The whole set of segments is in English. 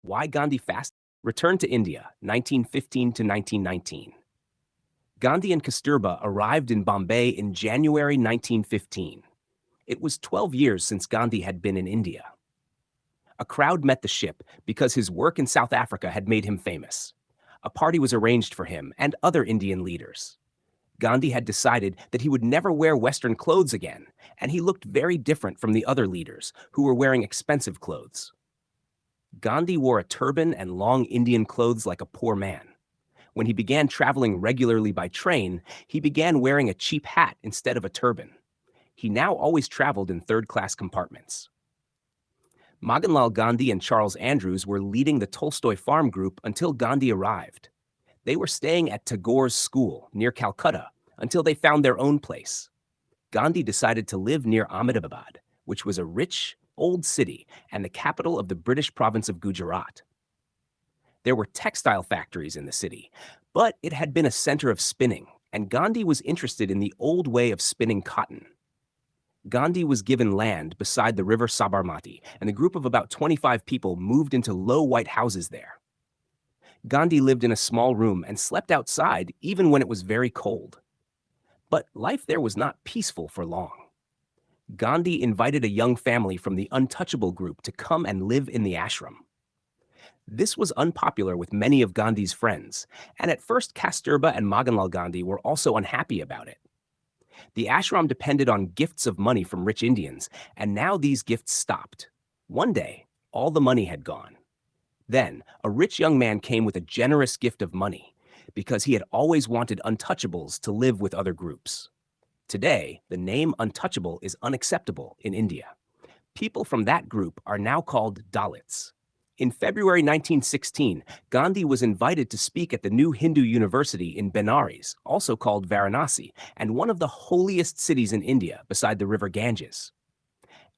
Why Gandhi Fast returned to India, 1915 to 1919. Gandhi and Kasturba arrived in Bombay in January 1915. It was 12 years since Gandhi had been in India. A crowd met the ship because his work in South Africa had made him famous. A party was arranged for him and other Indian leaders. Gandhi had decided that he would never wear Western clothes again, and he looked very different from the other leaders who were wearing expensive clothes. Gandhi wore a turban and long Indian clothes like a poor man. When he began traveling regularly by train, he began wearing a cheap hat instead of a turban. He now always traveled in third-class compartments. Manilal Gandhi and Charles Andrews were leading the Tolstoy farm group until Gandhi arrived. They were staying at Tagore's school near Calcutta until they found their own place. Gandhi decided to live near Ahmedabad, which was a rich, old city and the capital of the British province of Gujarat. There were textile factories in the city, but it had been a center of spinning, and Gandhi was interested in the old way of spinning cotton. Gandhi was given land beside the river Sabarmati, and a group of about 25 people moved into low white houses there. Gandhi lived in a small room and slept outside even when it was very cold. But life there was not peaceful for long. Gandhi invited a young family from the Untouchable group to come and live in the ashram. This was unpopular with many of Gandhi's friends, and at first Kasturba and Manilal Gandhi were also unhappy about it. The ashram depended on gifts of money from rich Indians, and now these gifts stopped. One day, all the money had gone. Then, a rich young man came with a generous gift of money, because he had always wanted untouchables to live with other groups. Today, the name untouchable is unacceptable in India. People from that group are now called Dalits. In February 1916, Gandhi was invited to speak at the new Hindu university in Benares, also called Varanasi, and one of the holiest cities in India beside the river Ganges.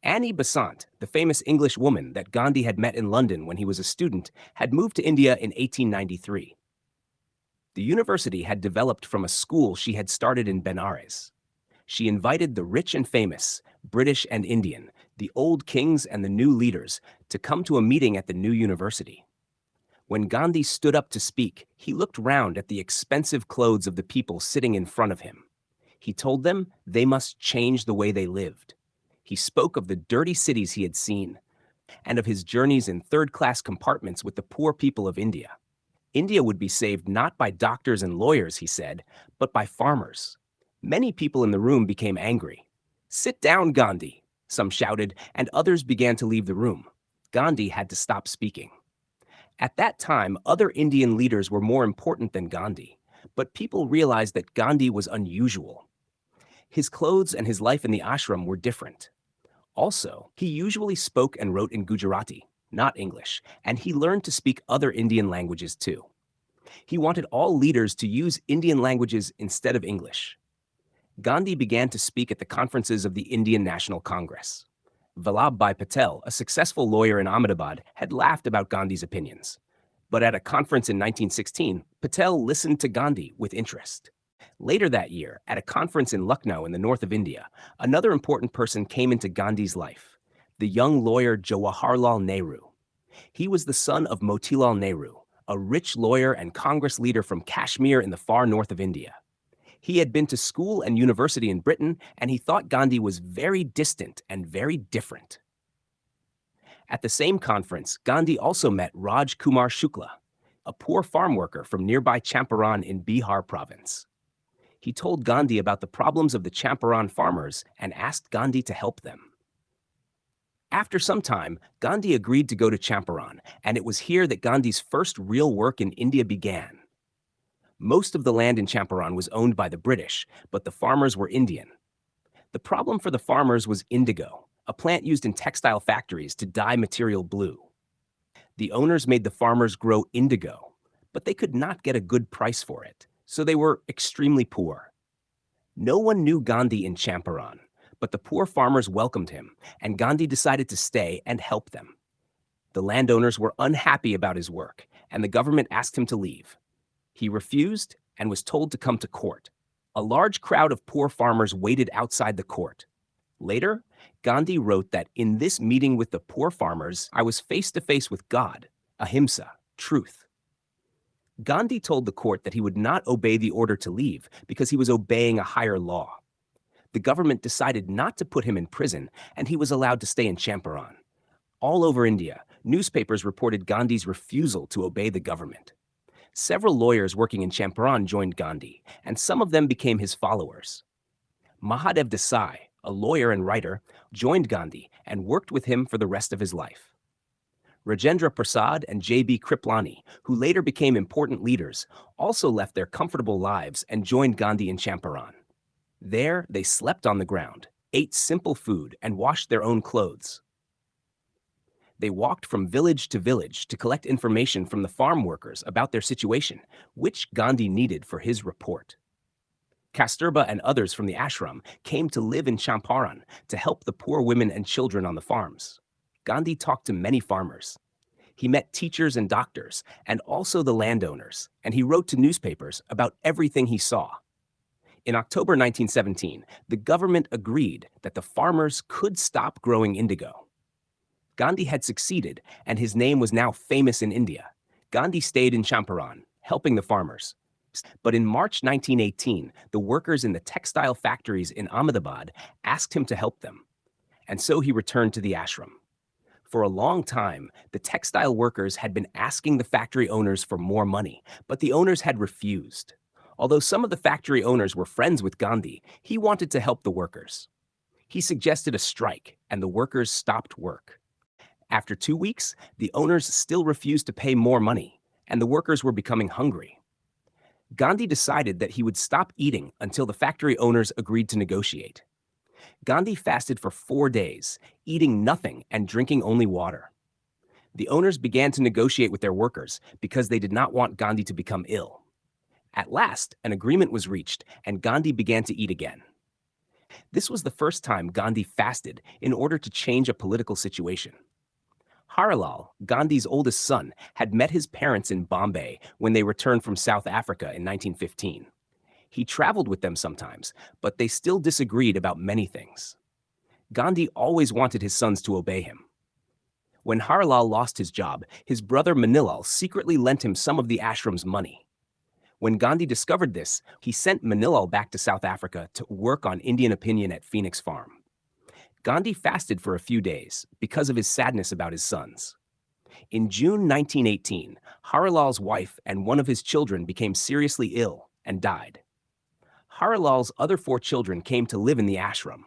Annie Besant, the famous English woman that Gandhi had met in London when he was a student, had moved to India in 1893. The university had developed from a school she had started in Benares. She invited the rich and famous, British and Indian, the old kings and the new leaders, to come to a meeting at the new university. When Gandhi stood up to speak, he looked round at the expensive clothes of the people sitting in front of him. He told them they must change the way they lived. He spoke of the dirty cities he had seen, and of his journeys in third-class compartments with the poor people of India. India would be saved not by doctors and lawyers, he said, but by farmers. Many people in the room became angry. "Sit down, Gandhi," some shouted, and others began to leave the room. Gandhi had to stop speaking. At that time, other Indian leaders were more important than Gandhi, but people realized that Gandhi was unusual. His clothes and his life in the ashram were different. Also, he usually spoke and wrote in Gujarati, not English, and he learned to speak other Indian languages too. He wanted all leaders to use Indian languages instead of English. Gandhi began to speak at the conferences of the Indian National Congress. Vallabhbhai Patel, a successful lawyer in Ahmedabad, had laughed about Gandhi's opinions. But at a conference in 1916, Patel listened to Gandhi with interest. Later that year, at a conference in Lucknow in the north of India, another important person came into Gandhi's life, the young lawyer Jawaharlal Nehru. He was the son of Motilal Nehru, a rich lawyer and Congress leader from Kashmir in the far north of India. He had been to school and university in Britain, and he thought Gandhi was very distant and very different. At the same conference, Gandhi also met Raj Kumar Shukla, a poor farm worker from nearby Champaran in Bihar province. He told Gandhi about the problems of the Champaran farmers and asked Gandhi to help them. After some time, Gandhi agreed to go to Champaran, and it was here that Gandhi's first real work in India began. Most of the land in Champaran was owned by the British, but the farmers were Indian. The problem for the farmers was indigo, a plant used in textile factories to dye material blue. The owners made the farmers grow indigo, but they could not get a good price for it, so they were extremely poor. No one knew Gandhi in Champaran, but the poor farmers welcomed him, and Gandhi decided to stay and help them. The landowners were unhappy about his work, and the government asked him to leave. He refused and was told to come to court. A large crowd of poor farmers waited outside the court. Later, Gandhi wrote that in this meeting with the poor farmers, I was face to face with God, Ahimsa, truth. Gandhi told the court that he would not obey the order to leave because he was obeying a higher law. The government decided not to put him in prison, and he was allowed to stay in Champaran. All over India, newspapers reported Gandhi's refusal to obey the government. Several lawyers working in Champaran joined Gandhi, and some of them became his followers. Mahadev Desai, a lawyer and writer, joined Gandhi and worked with him for the rest of his life. Rajendra Prasad and J.B. Kriplani, who later became important leaders, also left their comfortable lives and joined Gandhi in Champaran. There, they slept on the ground, ate simple food, and washed their own clothes. They walked from village to collect information from the farm workers about their situation, which Gandhi needed for his report. Kasturba and others from the ashram came to live in Champaran to help the poor women and children on the farms. Gandhi talked to many farmers. He met teachers and doctors, and also the landowners, and he wrote to newspapers about everything he saw. In October 1917, the government agreed that the farmers could stop growing indigo. Gandhi had succeeded, and his name was now famous in India. Gandhi stayed in Champaran, helping the farmers. But in March 1918, the workers in the textile factories in Ahmedabad asked him to help them, and so he returned to the ashram. For a long time, the textile workers had been asking the factory owners for more money, but the owners had refused. Although some of the factory owners were friends with Gandhi, he wanted to help the workers. He suggested a strike, and the workers stopped work. After 2 weeks, the owners still refused to pay more money, and the workers were becoming hungry. Gandhi decided that he would stop eating until the factory owners agreed to negotiate. Gandhi fasted for 4 days, eating nothing and drinking only water. The owners began to negotiate with their workers because they did not want Gandhi to become ill. At last, an agreement was reached, and Gandhi began to eat again. This was the first time Gandhi fasted in order to change a political situation. Harilal, Gandhi's oldest son, had met his parents in Bombay when they returned from South Africa in 1915. He traveled with them sometimes, but they still disagreed about many things. Gandhi always wanted his sons to obey him. When Harilal lost his job, his brother Manilal secretly lent him some of the ashram's money. When Gandhi discovered this, he sent Manilal back to South Africa to work on Indian opinion at Phoenix Farm. Gandhi fasted for a few days because of his sadness about his sons. In June 1918, Harilal's wife and one of his children became seriously ill and died. Harilal's other 4 children came to live in the ashram.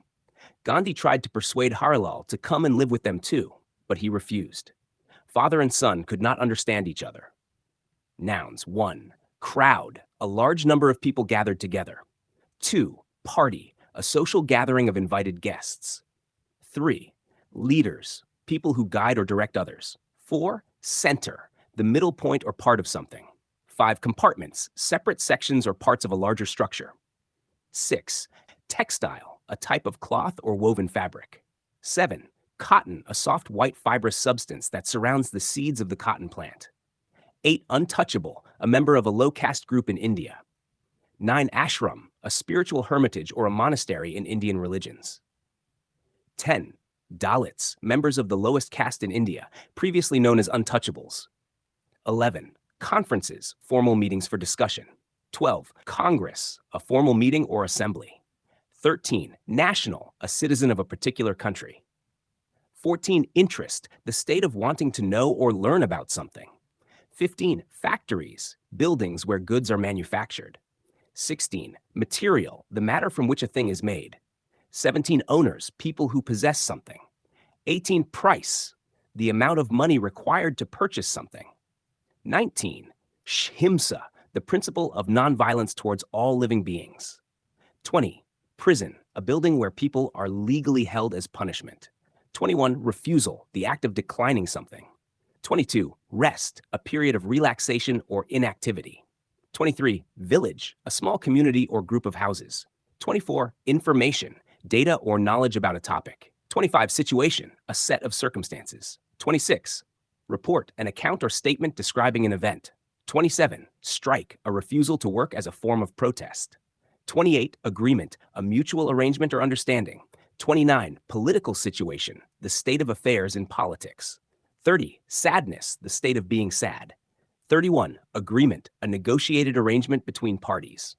Gandhi tried to persuade Harilal to come and live with them too, but he refused. Father and son could not understand each other. Nouns. 1. Crowd, a large number of people gathered together. 2. Party, a social gathering of invited guests. 3. Leaders, people who guide or direct others. 4. Center, the middle point or part of something. 5. Compartments, separate sections or parts of a larger structure. 6. Textile, a type of cloth or woven fabric. 7. Cotton, a soft white fibrous substance that surrounds the seeds of the cotton plant. 8. Untouchable, a member of a low caste group in India. 9. Ashram, a spiritual hermitage or a monastery in Indian religions. 10. Dalits, members of the lowest caste in India, previously known as Untouchables. 11. Conferences, formal meetings for discussion. 12. Congress, a formal meeting or assembly. 13. National, a citizen of a particular country. 14. Interest, the state of wanting to know or learn about something. 15. Factories, buildings where goods are manufactured. 16. Material, the matter from which a thing is made. 17. Owners, people who possess something. 18. Price, the amount of money required to purchase something. 19. Himsa, the principle of nonviolence towards all living beings. 20. Prison, a building where people are legally held as punishment. 21. Refusal, the act of declining something. 22. Rest, a period of relaxation or inactivity. 23. Village, a small community or group of houses. 24. Information, data or knowledge about a topic. 25. Situation, a set of circumstances. 26. Report, an account or statement describing an event. 27. Strike, a refusal to work as a form of protest. 28. Agreement, a mutual arrangement or understanding. 29. Political situation, the state of affairs in politics. 30. Sadness, the state of being sad. 31. Agreement, a negotiated arrangement between parties.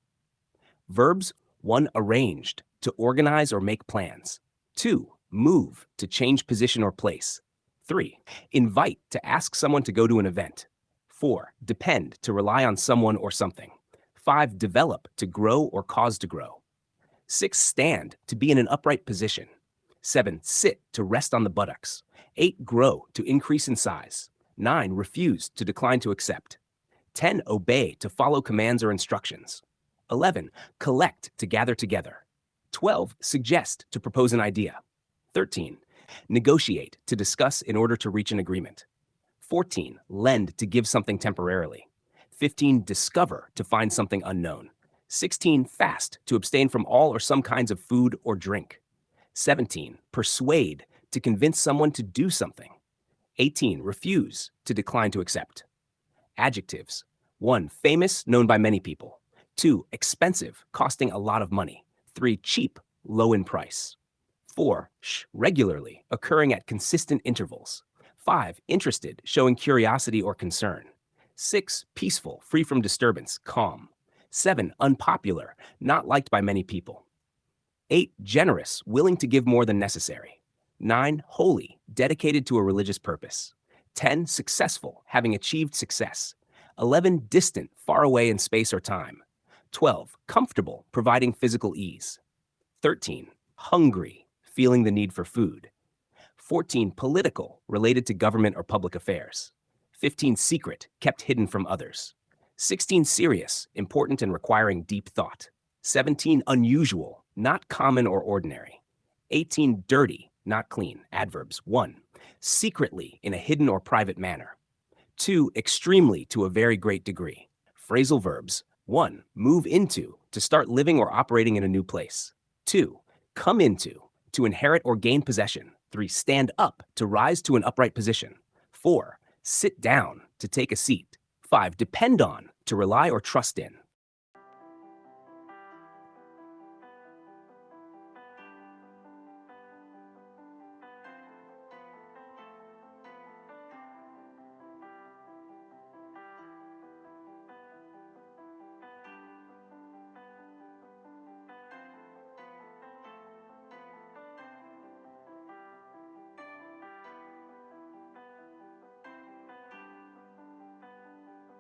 Verbs: 1. Arranged, to organize or make plans. 2. Move, to change position or place. 3. Invite, to ask someone to go to an event. 4. Depend, to rely on someone or something. 5. Develop, to grow or cause to grow. 6. Stand, to be in an upright position. 7. Sit, to rest on the buttocks. 8. Grow, to increase in size. 9. Refuse, to decline to accept. 10. Obey, to follow commands or instructions. 11. Collect, to gather together. 12. Suggest, to propose an idea. 13. Negotiate, to discuss in order to reach an agreement. 14. Lend, to give something temporarily. 15. Discover, to find something unknown. 16. Fast, to abstain from all or some kinds of food or drink. 17. Persuade, to convince someone to do something. 18. Refuse, to decline to accept. Adjectives: 1. Famous, known by many people. 2. Expensive, costing a lot of money. 3. Cheap, low in price. 4. Regularly, occurring at consistent intervals. 5. Interested, showing curiosity or concern. 6. Peaceful, free from disturbance, calm. 7. Unpopular, not liked by many people. 8. Generous, willing to give more than necessary. 9. Holy, dedicated to a religious purpose. 10. Successful, having achieved success. 11. Distant, far away in space or time. 12. Comfortable, providing physical ease. 13. Hungry, feeling the need for food. 14. Political, related to government or public affairs. 15. Secret, kept hidden from others. 16. Serious, important and requiring deep thought. 17. Unusual, not common or ordinary. 18. Dirty, not clean. Adverbs: 1. Secretly, in a hidden or private manner. 2. Extremely, to a very great degree. Phrasal verbs: 1. Move into, to start living or operating in a new place. 2. Come into, to inherit or gain possession. 3. Stand up, to rise to an upright position. 4. Sit down, to take a seat. 5. Depend on, to rely or trust in.